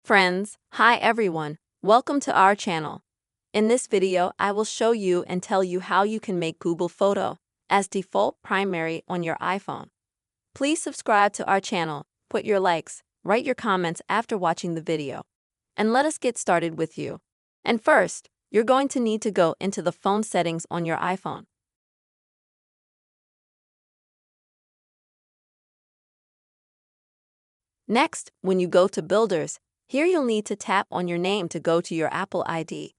Friends, hi everyone, welcome to our channel. In this video, I will show you and tell you how you can make Google Photo as default primary on your iPhone. Please subscribe to our channel, put your likes, write your comments after watching the video, and let us get started with you. And first, you're going to need to go into the phone settings on your iPhone. Next, when you go to Builders, here you'll need to tap on your name to go to your Apple ID.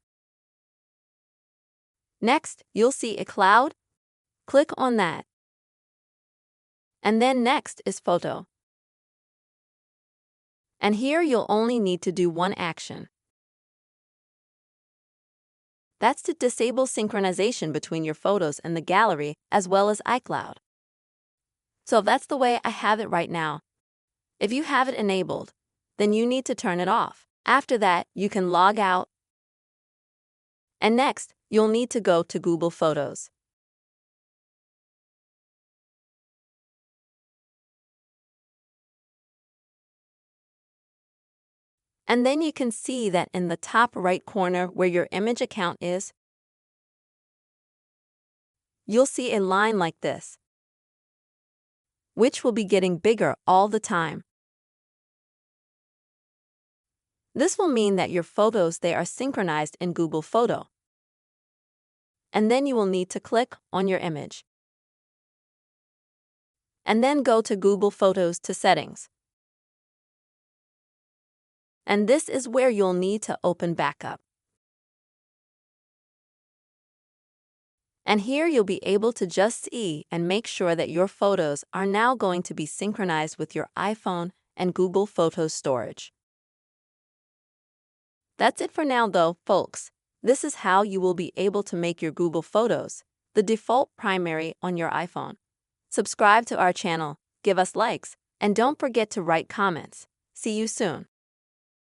Next, you'll see iCloud. Click on that. And then next is Photo. And here you'll only need to do one action. That's to disable synchronization between your photos and the gallery as well as iCloud. So that's the way I have it right now. If you have it enabled, then you need to turn it off. After that, you can log out. And next, you'll need to go to Google Photos. And then you can see that in the top right corner where your image account is, you'll see a line like this, which will be getting bigger all the time. This will mean that your photos they are synchronized in Google Photo. And then you will need to click on your image. And then go to Google Photos to Settings. And this is where you'll need to open Backup. And here you'll be able to just see and make sure that your photos are now going to be synchronized with your iPhone and Google Photos storage. That's it for now though, folks. This is how you will be able to make your Google Photos the default primary on your iPhone. Subscribe to our channel, give us likes, and don't forget to write comments. See you soon.